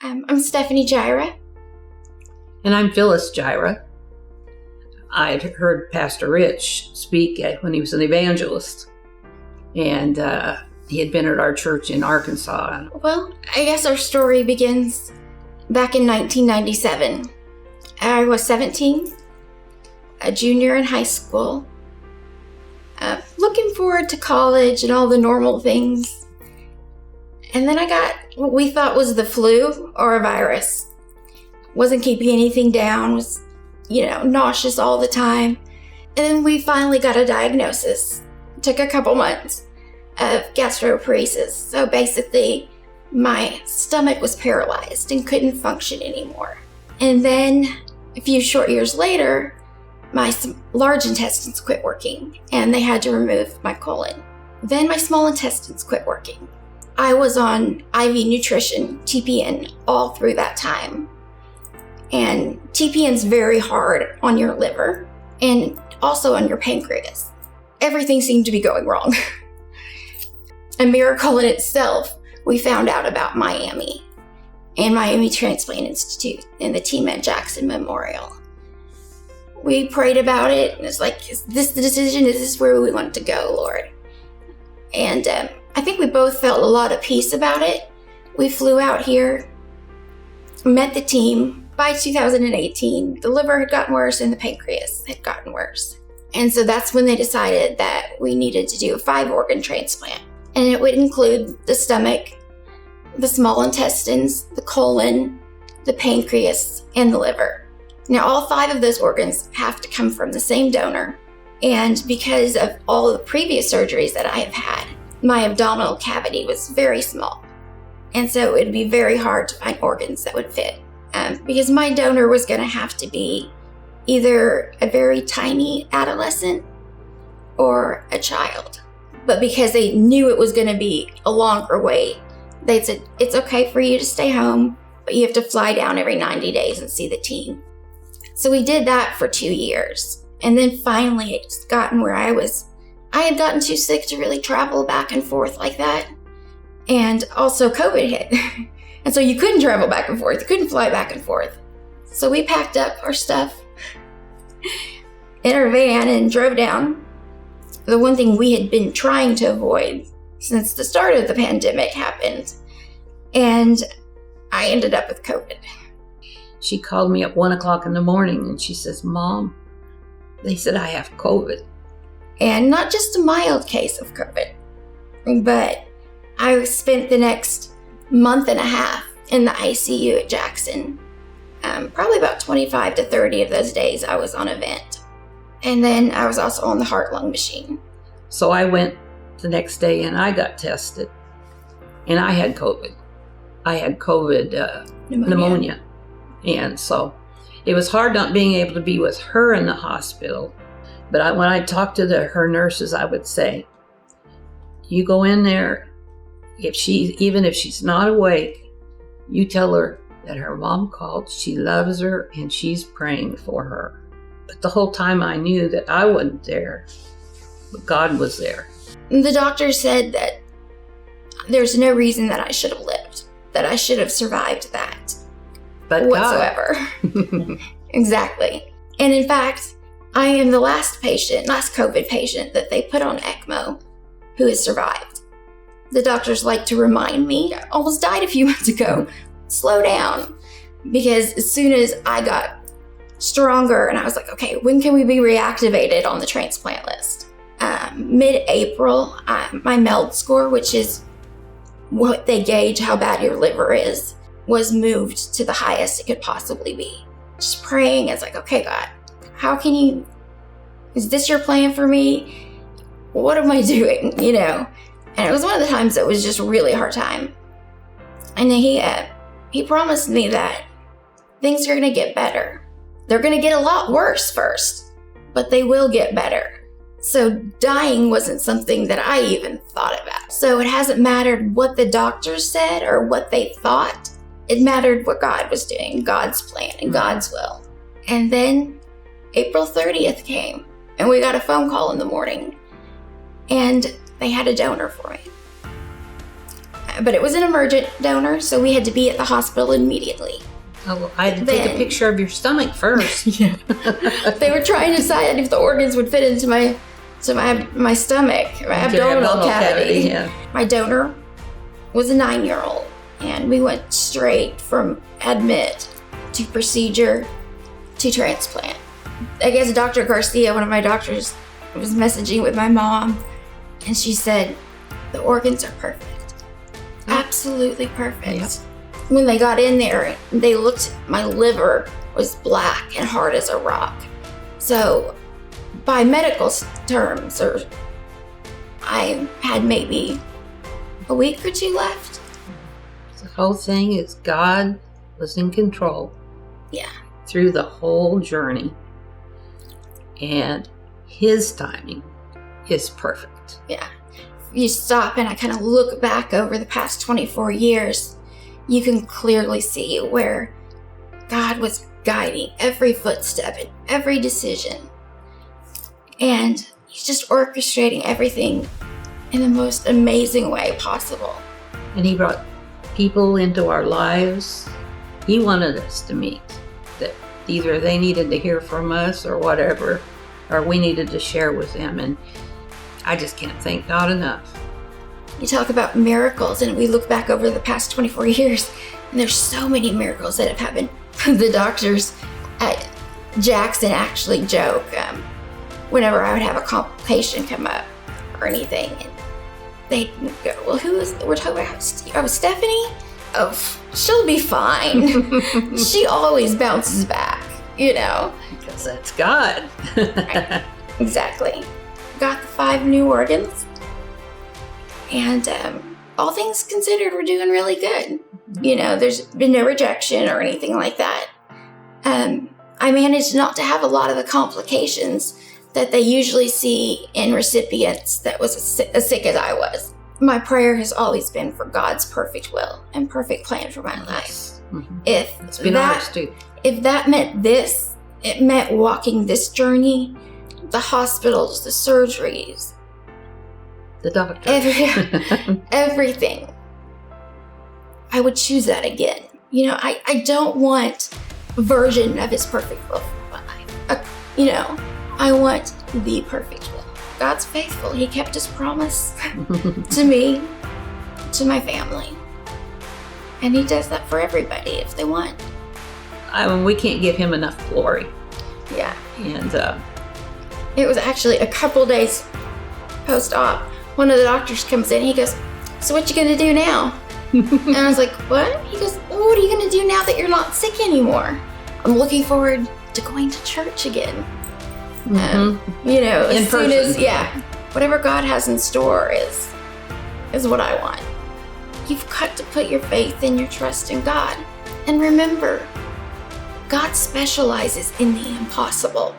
I'm Stephanie Jira. And I'm Phyllis Jira. I'd heard Pastor Rich speak when he was an evangelist, and he had been at our church in Arkansas. Well, I guess our story begins back in 1997. I was 17, a junior in high school, looking forward to college and all the normal things. And then I got what we thought was the flu or a virus. Wasn't keeping anything down, was, nauseous all the time. And then we finally got a diagnosis. It took a couple months of gastroparesis. So basically, my stomach was paralyzed and couldn't function anymore. And then a few short years later, my large intestines quit working and they had to remove my colon. Then my small intestines quit working. I was on IV nutrition, TPN, all through that time. And TPN's very hard on your liver and also on your pancreas. Everything seemed to be going wrong. A miracle in itself, we found out about Miami and Miami Transplant Institute and the team at Jackson Memorial. We prayed about it, and it's like, is this the decision? Is this where we want to go, Lord? And I think we both felt a lot of peace about it. We flew out here, met the team. By 2018, the liver had gotten worse and the pancreas had gotten worse. And so that's when they decided that we needed to do a 5-organ transplant. And it would include the stomach, the small intestines, the colon, the pancreas, and the liver. Now, all 5 of those organs have to come from the same donor. And because of all of the previous surgeries that I have had, my abdominal cavity was very small. And so it would be very hard to find organs that would fit. Because my donor was going to have to be either a very tiny adolescent or a child. But because they knew it was going to be a longer wait, they said, it's okay for you to stay home, but you have to fly down every 90 days and see the team. So we did that for 2 years. And then finally it's gotten where I had gotten too sick to really travel back and forth like that. And also COVID hit. And so you couldn't travel back and forth. You couldn't fly back and forth. So we packed up our stuff in our van and drove down. The one thing we had been trying to avoid since the start of the pandemic happened. And I ended up with COVID. She called me at 1 o'clock in the morning and she says, Mom, they said I have COVID. And not just a mild case of COVID, but I spent the next month and a half in the ICU at Jackson. Probably about 25 to 30 of those days I was on a vent. And then I was also on the heart-lung machine. So I went the next day and I got tested. And I had COVID. I had COVID pneumonia. And so it was hard not being able to be with her in the hospital. But when I talked to her nurses, I would say, you go in there, even if she's not awake, you tell her that her mom called, she loves her, and she's praying for her. But the whole time I knew that I wasn't there, but God was there. The doctor said that there's no reason that I should have lived, that I should have survived that but whatsoever. Exactly. And in fact, I am the last COVID patient that they put on ECMO who has survived. The doctors like to remind me, I almost died a few months ago. Slow down. Because as soon as I got stronger and I was like, okay, when can we be reactivated on the transplant list? Mid-April, my MELD score, which is what they gauge how bad your liver is, was moved to the highest it could possibly be. Just praying, it's like, okay, God, is this your plan for me? What am I doing, And it was one of the times that was just a really hard time. And he promised me that things are going to get better. They're going to get a lot worse first, but they will get better. So dying wasn't something that I even thought about. So it hasn't mattered what the doctors said or what they thought. It mattered what God was doing, God's plan and God's will. And then April 30th came and we got a phone call in the morning and they had a donor for me. But it was an emergent donor, so we had to be at the hospital immediately. Oh, I had to take a picture of your stomach first. Yeah. They were trying to decide if the organs would fit into my stomach, my abdominal cavity. Yeah. My donor was a 9-year-old, and we went straight from admit to procedure to transplant. I guess Dr. Garcia, one of my doctors, was messaging with my mom, and she said, the organs are perfect. Absolutely perfect. Yep. When they got in there, they looked, my liver was black and hard as a rock. So by medical terms, I had maybe a week or 2 left. The whole thing is God was in control. Yeah. Through the whole journey. And His timing is perfect. Yeah. You stop and I kind of look back over the past 24 years, you can clearly see where God was guiding every footstep and every decision. And He's just orchestrating everything in the most amazing way possible. And He brought people into our lives He wanted us to meet. That either they needed to hear from us or whatever, or we needed to share with them. And I just can't thank God enough. You talk about miracles, and we look back over the past 24 years, and there's so many miracles that have happened. The doctors at Jackson actually joke whenever I would have a complication come up or anything, and they'd go, well, we're talking about Stephanie? Oh, she'll be fine. She always bounces back, Because that's God. Right. Exactly. Got the 5 new organs. And all things considered, we're doing really good. There's been no rejection or anything like that. I managed not to have a lot of the complications that they usually see in recipients that was as sick as I was. My prayer has always been for God's perfect will and perfect plan for my life. Mm-hmm. If that meant this, it meant walking this journey, the hospitals, the surgeries, the doctor, everything, I would choose that again. I don't want a version of His perfect will for my life. I want the perfect will. God's faithful. He kept His promise to me, to my family. And He does that for everybody if they want. We can't give Him enough glory. Yeah. And it was actually a couple days post-op. One of the doctors comes in. He goes, so what you going to do now? And I was like, what? He goes, well, what are you going to do now that you're not sick anymore? I'm looking forward to going to church again. As soon as, whatever God has in store is what I want. You've got to put your faith and your trust in God. And remember, God specializes in the impossible.